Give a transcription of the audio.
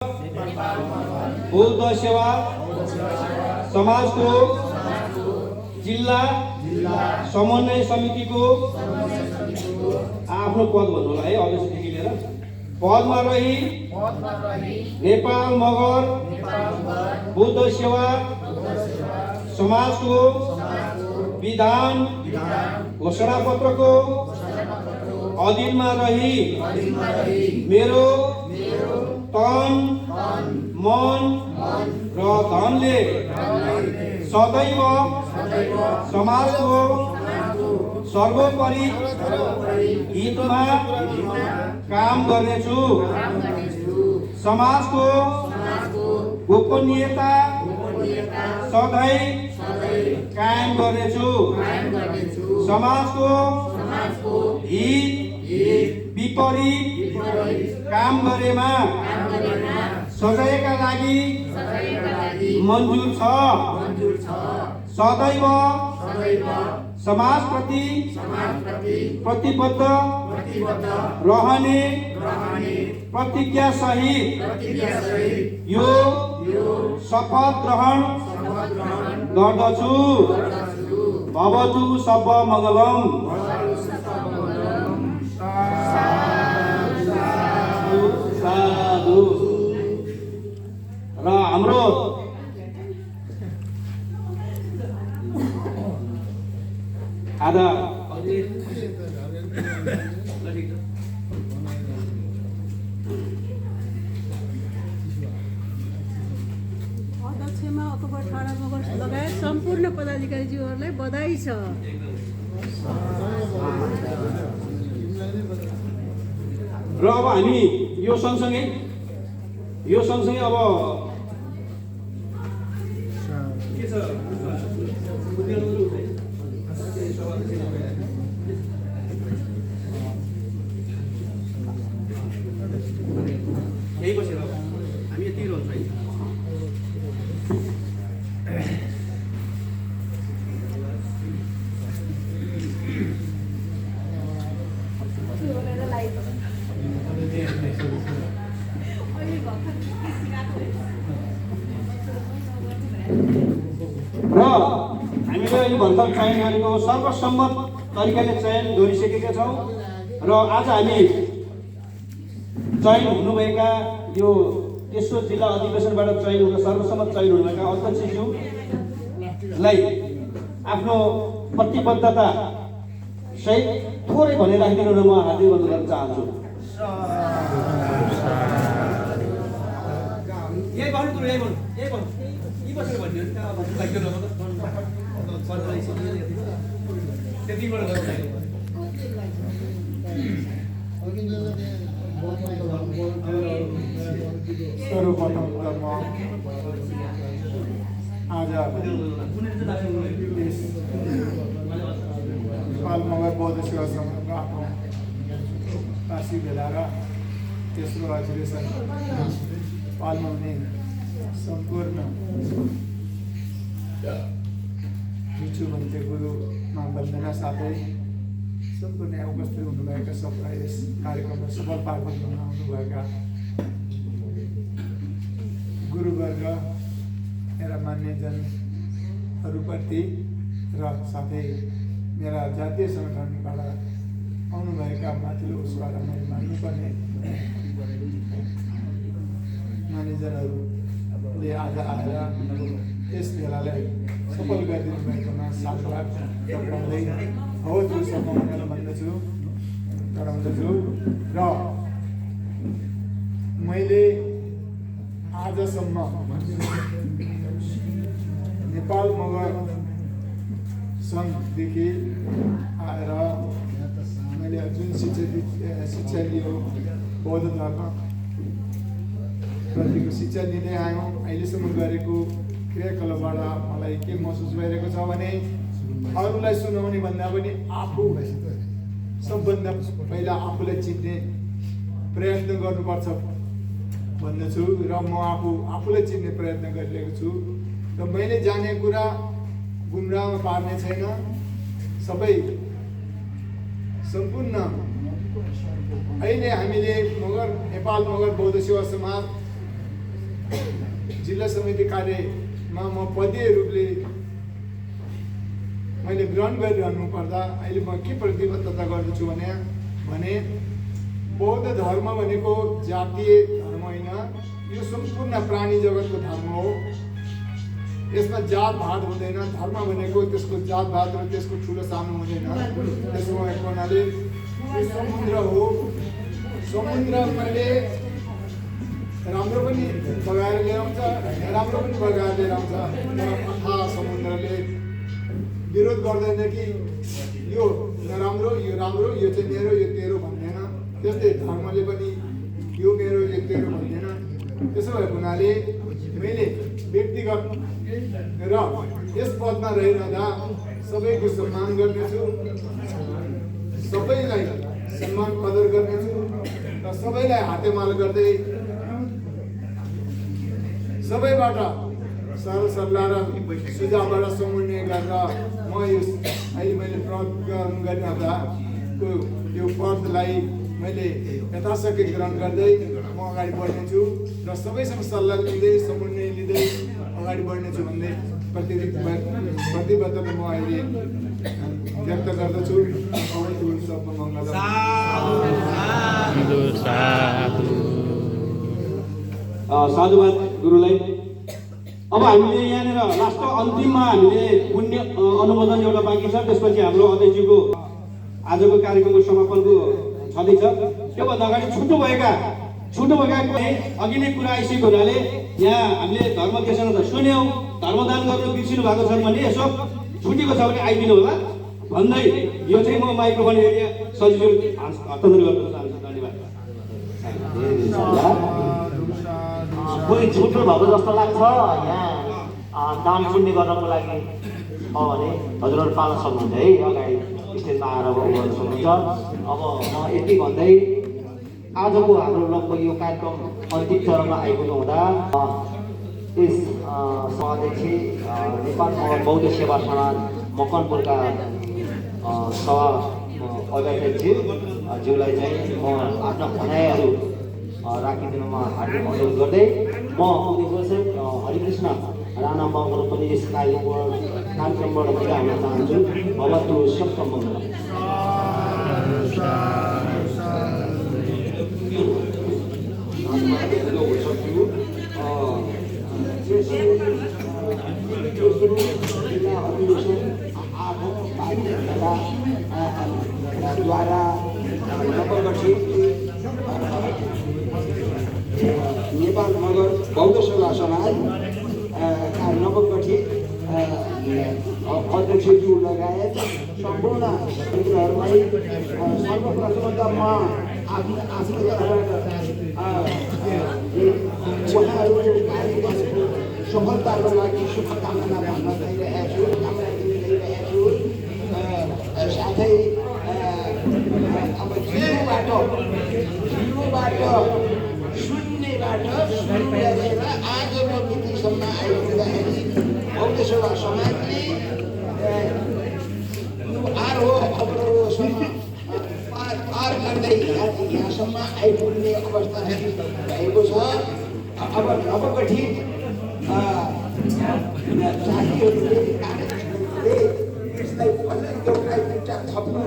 बौद्ध सेवा समाजको जिल्ला समन्वय समितिको आफ्नो पद भन्नु होला है, अध्यक्षदेखि लिएर पदमा रही नेपाल मगर बौद्ध सेवा समाजको विधान घोषणा पत्रको अधीनमा रही मेरो तन मन र धनले सदैव समाजको सर्वोपरि हितमा काम गर्नेछु। समाजको गोपनीयता सधैँ कायम गर्नेछु। समाजको हित विपरीत काम गरेमा सजायका लागि मन्जुर छ। सदैव समाजप्रति प्रतिबद्ध रहने प्रतिज्ञा सहित यो शपथ ग्रहण गर्दछु। भवतु सब मङ्गलम। साधु। र हाम्रो आधा अध्यक्षमा अक्टोबर 18 मगर लगायत सम्पूर्ण पदाधिकारीज्यूहरूलाई बधाई छ। र अब हामी यो सँगसँगै अब के छ यही बसेर हामी यति रहन्छ है। र हामीले यो भर्खर चयन गरेको सर्वसम्मत तरिकाले चयन गरिसकेका छौँ। र आज हामी चयन हुनुभएका यो तेस्रो जिल्ला अधिवेशनबाट चयन हुन सर्वसम्मत चयन हुनुभएका अध्यक्षज्यूलाई आफ्नो प्रतिबद्धता सहित थोरै भने राखिदिनु र म हार्दिक बन्द गर्न चाहन्छु। यही भन्नु यही भन्नु यही भन्नु यी बसेर भन्नु त्यतिबाट सर्वप्रथम त म आज नेपाल मगर बौद्ध सेवा सङ्घको आफ्नो वार्षिक भेला र तेस्रो अधिवेशन पाल्न हुने सम्पूर्ण जुचु भन्थे गुरुमा वन्दना साथै सम्पूर्ण यहाँ उपस्थित हुनुभएका सबलाई यस कार्यक्रममा सफल पार्न आउनुभएका गुरुवर्ग मेरा मान्यजनहरूप्रति र साथै मेरा जातीय सङ्गठनबाट आउनुभएका माथिल्लो उसबाट मैले मान्नुपर्ने मानिसजनहरूले आज आएर यस भेलालाई सफल गरिदिनु भएकोमा साधुवाद टक्राउँदै भवतु सब मङ्गल भन्दछु र मैले आजसम्म नेपाल मगर सङ्घदेखि आएर मैले जुन शिक्षा लियो बौद्ध धर्म प्रतिको शिक्षा लिँदै आयौँ। अहिलेसम्म गरेको क्रियाकलापबाट मलाई के महसुस भइरहेको छ भने अरूलाई सुनाउने भन्दा पनि आफू सबभन्दा पहिला आफूलाई चिन्ने प्रयत्न गर्नुपर्छ भन्दछु र म आफूलाई चिन्ने प्रयत्न गरिरहेको छु। र मैले जाने कुरा गुमराहमा पार्ने छैन। सबै सम्पूर्ण अहिले हामीले नेपाल मगर बौद्ध सेवा समाज जिल्ला समिति कार्यमा म पदीय रूपले मैले ग्रहण गरिरहनु पर्दा अहिले म के प्रतिबद्धता गर्दछु भने बौद्ध धर्म भनेको जातीय धर्म होइन, यो सम्पूर्ण प्राणी जगतको धर्म हो। यसमा जात भात हुँदैन। धर्म भनेको त्यसको जात भात र त्यसको ठुलो सानो हुँदैन। त्यसो भएको हुनाले यो समुद्र हो। समुद्रले राम्रो पनि बगाएर ल्याउँछ, नराम्रो पनि बगाएर लिएर आउँछ। तर अथाह समुद्रले विरोध गर्दैन कि यो नराम्रो, यो राम्रो, यो चाहिँ मेरो, यो तेरो भन्दैन। त्यस्तै धर्मले पनि यो मेरो, यो तेरो भन्दैन। त्यसो भएको हुनाले मैले व्यक्तिगत र यस पदमा रहिरहँदा सबैको सम्मान गर्नेछु, सबैलाई सम्मान कदर गर्नेछु र सबैलाई हातेमालो गर्दै सबैबाट सरसल्लाह र सुझावबाट समन्वय गरेर म यो अहिले मैले प्रयोग गरिरहँदाको यो पदलाई मैले यथाशक्ति ग्रहण गर्दै म अगाडि बढ्नेछु र सबैसँग सल्लाह लिँदै समन्वय लिँदै अगाडि बढ्नेछु भन्ने प्रतिबद्धता म अहिले व्यक्त गर्दछु। सबको मङ्गल। साधुवाद गुरुलाई। अब हामीले यहाँनिर लास्ट अन्तिममा हामीले पुण्य अनुमोदन एउटा बाँकी छ, त्यसपछि हाम्रो अध्यक्षजीको आजको कार्यक्रमको समापनको छँदैछ। त्योभन्दा अगाडि छुट्टो भएका अघि नै कुरा आइसकेको हुनाले यहाँ हामीले धर्म देशना त सुन्यौँ, धर्मदान गर्नु बिर्सिनु भएको छ भने यसो छुटेको छ भने आइदिनु होला भन्दै यो चाहिँ म माइक्रोफोन एरिया सजिलो हस्तान्तरण गर्न चाहन्छु। धन्यवाद। कोही छुट्नु भएको जस्तो लाग्छ यहाँ दान पुण्य गर्नको लागि हो भने हजुरहरू पाल्न सक्नुहुन्छ है, अगाडि स्टेजमा आएर गर्नु सक्नुहुन्छ। अब म यति भन्दै आजको हाम्रो लगभग यो कार्यक्रम अन्तिम चरणमा आइपुग्नु हुँदा यस सभाध्यक्ष नेपाल बौद्ध सेवा समाज मकनपुरका सभा अध्यक्षज्यूलाई चाहिँ म आफ्ना भनाइहरू राखिदिनुमा हार्दिक अनुरोध गर्दै म उद्योगसेक हरिकृष्ण राणा मगर पनि यस कार्यक्रमबाट बिदा हुन चाहन्छु। भवतु सप्तम मङ्गलम्। द्वारा नवगठित नेपाल मगर बौद्ध सेवा समाज नवगठित अध्यक्षज्यू लगायत सम्पूर्ण मित्रहरूलाई सर्वप्रथम त म आफ्नो तर्फबाट उहाँहरूको कार्यक्रमको सफलताको लागि शुभकामना भन्न गइरहेको छु। साथै अब जिरोबाट शून्यबाट सुरु गरेर आजको मितिसम्म आइपुग्दाखेरि बौद्ध सेवा समाजले पार गर्दै यहाँसम्म आइपुग्ने अवस्था भएको छ। अब नवगठित जातिहरूले यसलाई थप्नु